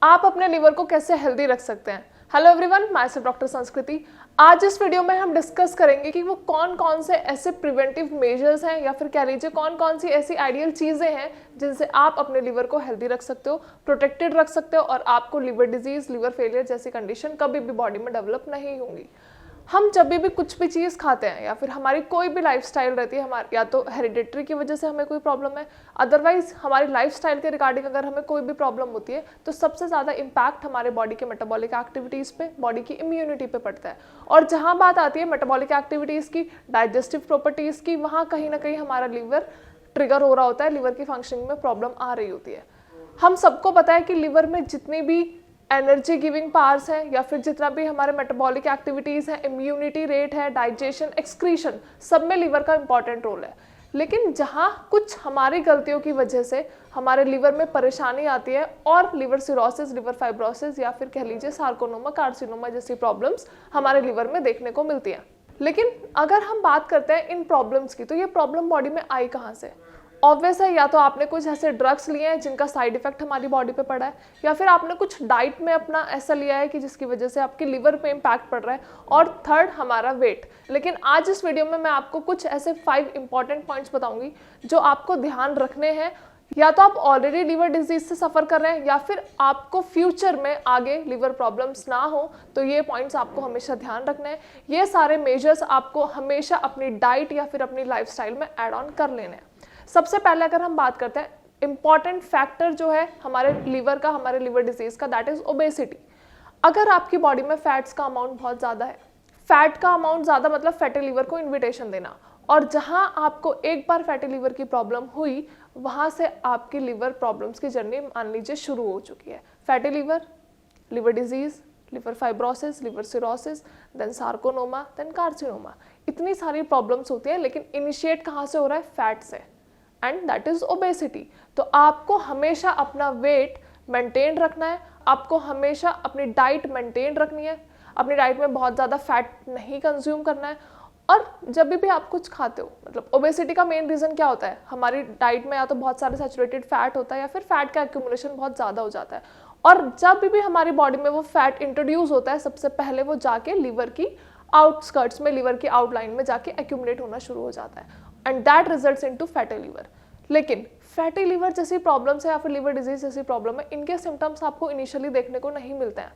आप अपने लिवर को कैसे हेल्दी रख सकते हैं। Hello everyone, my self doctor संस्कृति। आज इस वीडियो में हम डिस्कस करेंगे कि वो कौन कौन से ऐसे प्रिवेंटिव मेजर्स हैं या फिर कह लीजिए कौन कौन सी ऐसी आइडियल चीज़ें हैं जिनसे आप अपने लिवर को हेल्दी रख सकते हो, प्रोटेक्टेड रख सकते हो और आपको लिवर डिजीज, लिवर फेलियर जैसी कंडीशन कभी भी बॉडी में डेवलप नहीं होंगी। हम जब भी कुछ भी चीज़ खाते हैं या फिर हमारी कोई भी लाइफस्टाइल रहती है, हमारी या तो हेरिडिटरी की वजह से हमें कोई प्रॉब्लम है, अदरवाइज हमारी लाइफस्टाइल के रिगार्डिंग अगर हमें कोई भी प्रॉब्लम होती है तो सबसे ज़्यादा इम्पैक्ट हमारे बॉडी के मेटाबॉलिक एक्टिविटीज़ पे, बॉडी की इम्यूनिटी पे पड़ता है। और जहाँ बात आती है मेटाबॉलिक एक्टिविटीज़ की, डाइजेस्टिव प्रॉपर्टीज़ की, वहाँ कहीं ना कहीं हमारा लिवर ट्रिगर हो रहा होता है, लिवर की फंक्शनिंग में प्रॉब्लम आ रही होती है। हम सबको पता है कि लिवर में जितनी भी एनर्जी गिविंग पावर्स हैं या फिर जितना भी हमारे मेटाबॉलिक एक्टिविटीज़ हैं, इम्यूनिटी रेट है, डाइजेशन, एक्सक्रीशन, सब में लिवर का इंपॉर्टेंट रोल है। लेकिन जहाँ कुछ हमारी गलतियों की वजह से हमारे लिवर में परेशानी आती है और लिवर सिरोसिस, लिवर फाइब्रोसिस या फिर कह लीजिए सार्कोनोमा, कार्सिनोमा जैसी प्रॉब्लम्स हमारे लिवर में देखने को मिलती हैं। लेकिन अगर हम बात करते हैं इन प्रॉब्लम्स की, तो ये प्रॉब्लम बॉडी में आई कहाँ से? ऑब्वियस है, या तो आपने कुछ ऐसे ड्रग्स लिए हैं जिनका साइड इफेक्ट हमारी बॉडी पे पड़ा है, या फिर आपने कुछ डाइट में अपना ऐसा लिया है कि जिसकी वजह से आपके लिवर पे इम्पैक्ट पड़ रहा है, और थर्ड हमारा वेट। लेकिन आज इस वीडियो में मैं आपको कुछ ऐसे 5 इंपॉर्टेंट पॉइंट्स बताऊंगी जो आपको ध्यान रखने हैं। या तो आप ऑलरेडी लिवर डिजीज से सफ़र कर रहे हैं या फिर आपको फ्यूचर में आगे लिवर प्रॉब्लम्स ना हो, तो ये पॉइंट्स आपको हमेशा ध्यान रखना है। ये सारे मेजर्स आपको हमेशा अपनी डाइट या फिर अपनी लाइफस्टाइल में ऐड ऑन कर लेने हैं। सबसे पहले अगर हम बात करते हैं इंपॉर्टेंट फैक्टर जो है हमारे लिवर का, हमारे लिवर डिजीज का, दैट इज ओबेसिटी। अगर आपकी बॉडी में फैट्स का अमाउंट बहुत ज़्यादा है, फैट का अमाउंट ज़्यादा मतलब फैटी लिवर को इन्विटेशन देना, और जहां आपको एक बार फैटी लिवर की प्रॉब्लम हुई वहां से आपकी लिवर प्रॉब्लम्स की जर्नी मान लीजिए शुरू हो चुकी है। Fatty liver, liver disease, liver fibrosis, liver cirrhosis, then sarcoma, then carcinoma, इतनी सारी प्रॉब्लम्स होती हैं। लेकिन इनिशिएट कहाँ से हो रहा है? फैट से, एंड दैट इज ओबेसिटी। तो आपको हमेशा अपना वेट मेंटेन रखना है, आपको हमेशा अपनी डाइट मेंटेन रखनी है, अपनी डाइट में बहुत ज़्यादा फैट नहीं कंज्यूम करना है। और जब भी आप कुछ खाते हो, मतलब ओबेसिटी का मेन रीज़न क्या होता है? हमारी डाइट में या तो बहुत सारे सैचुरेटेड फैट होता है या फिर फैट का एक्यूमुलेशन बहुत ज़्यादा हो जाता है। और जब भी हमारी बॉडी में वो फैट इंट्रोड्यूस होता है, सबसे पहले वो जाके लिवर की आउटस्कर्ट्स में, लिवर की आउटलाइन में जाके एक्यूमुलेट होना शुरू हो जाता है, and that results into fatty liver. लेकिन फैटी लिवर जैसी प्रॉब्लम्स है या फिर लिवर डिजीज जैसी प्रॉब्लम है, इनके सिम्टम्स आपको इनिशियली देखने को नहीं मिलते हैं।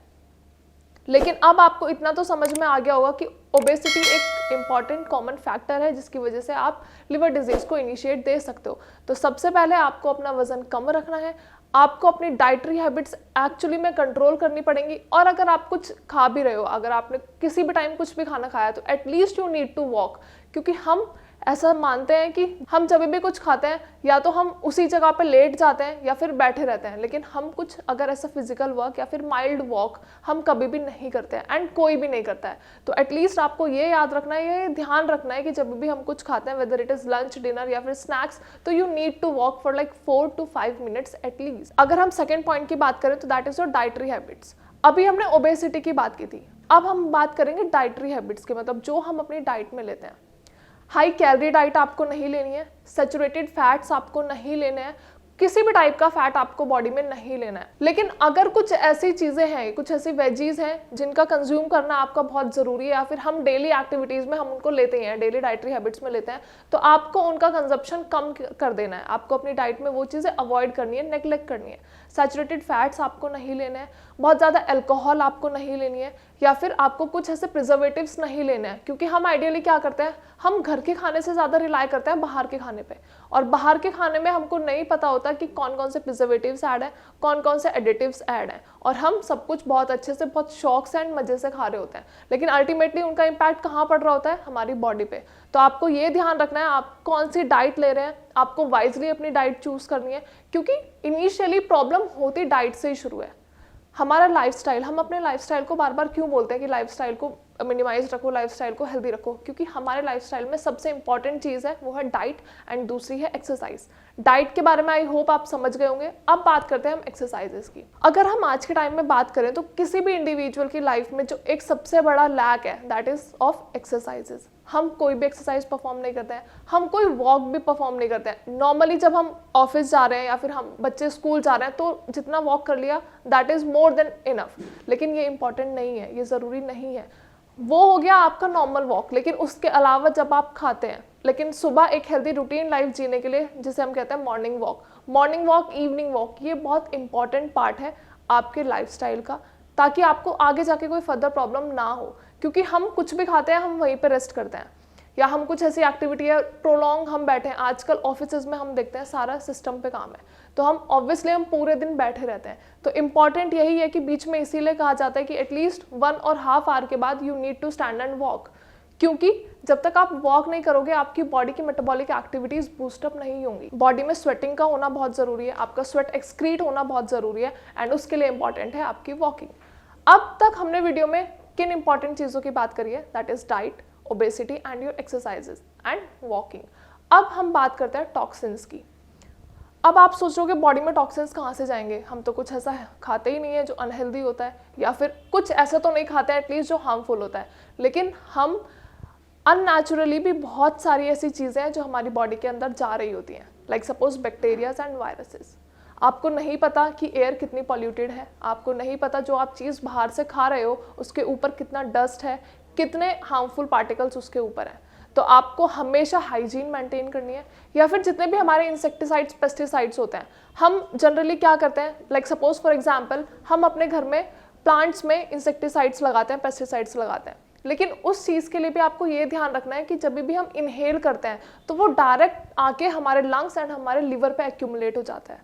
लेकिन अब आपको इतना तो समझ में आ गया होगा कि ओबेसिटी एक इम्पॉर्टेंट कॉमन फैक्टर है जिसकी वजह से आप लिवर डिजीज को इनिशिएट दे सकते हो। तो सबसे पहले आपको अपना वजन कम रखना है, आपको अपनी डाइटरी हैबिट्स एक्चुअली में कंट्रोल करनी पड़ेंगी। और अगर आप कुछ खा भी रहे हो, अगर आपने किसी भी टाइम कुछ भी खाना खाया, तो at least you need to walk. क्योंकि हम ऐसा मानते हैं कि हम जब भी कुछ खाते हैं या तो हम उसी जगह पे लेट जाते हैं या फिर बैठे रहते हैं, लेकिन हम कुछ अगर ऐसा फिजिकल वर्क या फिर माइल्ड वॉक हम कभी भी नहीं करते हैं, एंड कोई भी नहीं करता है। तो एटलीस्ट आपको ये याद रखना है, ये ध्यान रखना है कि जब भी हम कुछ खाते हैं, whether it is lunch, dinner या फिर स्नैक्स, तो you need to walk for like 4 to 5 minutes at least. अगर हम सेकेंड पॉइंट की बात करें तो that is your dietary habits. अभी हमने ओबेसिटी की बात की थी, अब हम बात करेंगे डाइटरी हैबिट्स की, मतलब जो हम अपनी डाइट में लेते हैं। हाई कैलोरी डाइट आपको नहीं लेनी है, सैचुरेटेड फैट्स आपको नहीं लेने हैं, किसी भी टाइप का फैट आपको बॉडी में नहीं लेना है। लेकिन अगर कुछ ऐसी चीज़ें हैं, कुछ ऐसी वेजीज हैं जिनका कंज्यूम करना आपका बहुत ज़रूरी है, या फिर हम डेली एक्टिविटीज़ में हम उनको लेते हैं, डेली डाइटरी हैबिट्स में लेते हैं, तो आपको उनका कंजप्शन कम कर देना है। आपको अपनी डाइट में वो चीज़ें अवॉइड करनी है, नेग्लेक्ट करनी है। सैचुरेटेड फैट्स आपको नहीं लेने हैं, बहुत ज़्यादा अल्कोहल आपको नहीं लेनी है, या फिर आपको कुछ ऐसे प्रिजर्वेटिव्स नहीं लेने हैं। क्योंकि हम आइडियली क्या करते हैं, हम घर के खाने से ज़्यादा रिलाई करते हैं बाहर के खाने पे, और बाहर के खाने में हमको नहीं पता होता कि कौन कौन से प्रिजर्वेटिव्स ऐड हैं, कौन कौन से एडिटिव्स ऐड हैं, और हम सब कुछ बहुत अच्छे से, बहुत शौक से एंड मज़े से खा रहे होते हैं। लेकिन अल्टीमेटली उनका इम्पैक्ट कहाँ पड़ रहा होता है? हमारी बॉडी पे। तो आपको ये ध्यान रखना है आप कौन सी डाइट ले रहे हैं, आपको वाइजली अपनी डाइट चूज़ करनी है। क्योंकि इनिशियली प्रॉब्लम होती डाइट से ही शुरू है। हमारा लाइफस्टाइल, हम अपने लाइफस्टाइल को बार बार क्यों बोलते हैं कि लाइफस्टाइल को मिनिमाइज रखो, लाइफस्टाइल को हेल्दी रखो? क्योंकि हमारे लाइफस्टाइल में सबसे इंपॉर्टेंट चीज़ है वो है डाइट, एंड दूसरी है एक्सरसाइज। डाइट के बारे में आई होप आप समझ गए होंगे। अब बात करते हैं हम एक्सरसाइजेस की। अगर हम आज के टाइम में बात करें तो किसी भी इंडिविजुअल की लाइफ में जो एक सबसे बड़ा लैक है दैट इज ऑफ एक्सरसाइजेस। हम कोई भी एक्सरसाइज परफॉर्म नहीं करते हैं, हम कोई वॉक भी परफॉर्म नहीं करते हैं। नॉर्मली जब हम ऑफिस जा रहे हैं या फिर हम बच्चे स्कूल जा रहे हैं तो जितना वॉक कर लिया that is more than enough, लेकिन ये इंपॉर्टेंट नहीं है, ये ज़रूरी नहीं है। वो हो गया आपका नॉर्मल वॉक, लेकिन उसके अलावा जब आप खाते हैं, लेकिन सुबह एक हेल्दी रूटीन लाइफ जीने के लिए जिसे हम कहते हैं मॉर्निंग वॉक, इवनिंग वॉक, ये बहुत इंपॉर्टेंट पार्ट है आपके लाइफस्टाइल का, ताकि आपको आगे जाके कोई फर्दर प्रॉब्लम ना हो। क्योंकि हम कुछ भी खाते हैं हम वहीं पे रेस्ट करते हैं, या हम कुछ ऐसी एक्टिविटी है प्रोलॉन्ग हम बैठे हैं। आजकल ऑफिसेज में हम देखते हैं सारा सिस्टम पे काम है, तो हम ऑब्वियसली हम पूरे दिन बैठे रहते हैं। तो इम्पॉर्टेंट यही है कि बीच में इसीलिए कहा जाता है कि एटलीस्ट 1.5 आवर के बाद you need to stand and walk, क्योंकि जब तक आप वॉक नहीं करोगे आपकी बॉडी की मेटाबॉलिक एक्टिविटीज बूस्टअप नहीं होंगी। बॉडी में स्वेटिंग का होना बहुत ज़रूरी है, आपका स्वेट एक्सक्रीट होना बहुत ज़रूरी है, एंड उसके लिए इंपॉर्टेंट है आपकी वॉकिंग। अब तक हमने वीडियो में किन इंपॉर्टेंट चीज़ों की बात करी है, that is diet, obesity and your exercises and walking. अब हम बात करते हैं टॉक्सिन्स की। अब आप सोच रहे हो कि बॉडी में टॉक्सिन्स कहाँ से जाएंगे, हम तो कुछ ऐसा खाते ही नहीं है जो अनहेल्दी होता है, या फिर कुछ ऐसा तो नहीं खाते हैं एटलीस्ट जो हार्मफुल होता है, लेकिन हम अननेचुरली भी बहुत सारी ऐसी चीज़ें हैं जो हमारी बॉडी के अंदर जा रही होती हैं, like suppose bacterias and viruses. आपको नहीं पता कि एयर कितनी पॉल्यूटेड है, आपको नहीं पता जो आप चीज़ बाहर से खा रहे हो उसके ऊपर कितना डस्ट है, कितने हार्मफुल पार्टिकल्स उसके ऊपर हैं। तो आपको हमेशा हाइजीन मेंटेन करनी है। या फिर जितने भी हमारे इंसेक्टिसाइड्स, पेस्टिसाइड्स होते हैं, हम जनरली क्या करते हैं, लाइक सपोज फॉर एग्जांपल हम अपने घर में प्लांट्स में इंसेक्टिसाइड्स लगाते हैं, पेस्टिसाइड्स लगाते हैं, लेकिन उस चीज़ के लिए भी आपको ये ध्यान रखना है कि जब भी हम इनहेल करते हैं तो वो डायरेक्ट आके हमारे लंग्स एंड हमारे लिवर पे एक्यूमुलेट हो जाता है,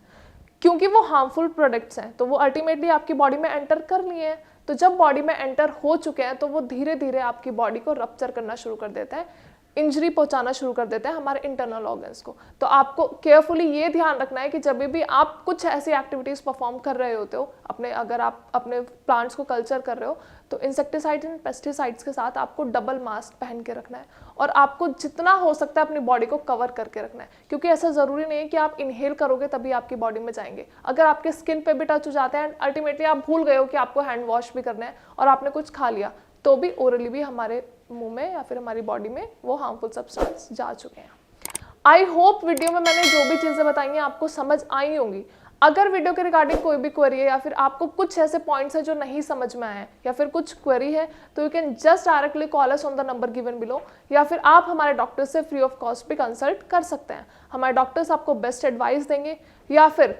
क्योंकि वो हार्मफुल प्रोडक्ट्स हैं, तो वो अल्टीमेटली आपकी बॉडी में एंटर कर लिए हैं। तो जब बॉडी में एंटर हो चुके हैं तो वो धीरे धीरे आपकी बॉडी को रप्चर करना शुरू कर देता है, इंजरी पहुंचाना शुरू कर देते हैं हमारे इंटरनल ऑर्गन्स को। तो आपको केयरफुली ये ध्यान रखना है कि जब भी आप कुछ ऐसी एक्टिविटीज़ परफॉर्म कर रहे होते हो, अगर आप अपने प्लांट्स को कल्चर कर रहे हो, तो इंसेक्टिसाइड एंड पेस्टिसाइड्स के साथ आपको डबल मास्क पहन के रखना है, और आपको जितना हो सकता है अपनी बॉडी को कवर करके रखना है, क्योंकि ऐसा ज़रूरी नहीं है कि आप इनहेल करोगे तभी आपकी बॉडी में जाएंगे। अगर आपके स्किन पे भी टच हो जाते हैं, अल्टीमेटली आप भूल गए हो कि आपको हैंड वॉश भी करना है और आपने कुछ खा लिया, तो भी ओरली भी हमारे मुंह में या फिर हमारी बॉडी में वो हार्मफुल सब्सटेंस जा चुके हैं। आई होप वीडियो में मैंने जो भी चीज़ें बताई हैं आपको समझ आई होंगी। अगर वीडियो के रिगार्डिंग कोई भी क्वेरी है या फिर आपको कुछ ऐसे पॉइंट्स हैं जो नहीं समझ में आए या फिर कुछ क्वेरी है, तो you can just directly call us on the number given below, या फिर आप हमारे डॉक्टर से फ्री ऑफ कॉस्ट भी कंसल्ट कर सकते हैं। हमारे डॉक्टर्स आपको बेस्ट एडवाइस देंगे। या फिर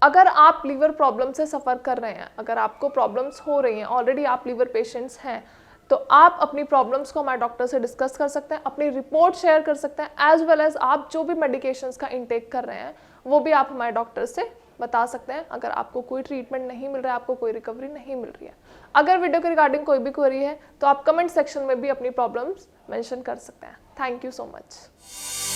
अगर आप लीवर प्रॉब्लम से सफ़र कर रहे हैं, अगर आपको प्रॉब्लम्स हो रही हैं, ऑलरेडी आप लीवर पेशेंट्स हैं, तो आप अपनी प्रॉब्लम्स को हमारे डॉक्टर से डिस्कस कर सकते हैं, अपनी रिपोर्ट शेयर कर सकते हैं, एज वेल एज आप जो भी मेडिकेशंस का इंटेक कर रहे हैं वो भी आप हमारे डॉक्टर से बता सकते हैं। अगर आपको कोई ट्रीटमेंट नहीं मिल रहा है, आपको कोई रिकवरी नहीं मिल रही है, अगर वीडियो के रिगार्डिंग कोई भी क्वेरी है तो आप कमेंट सेक्शन में भी अपनी प्रॉब्लम्स मेंशन कर सकते हैं। Thank you so much.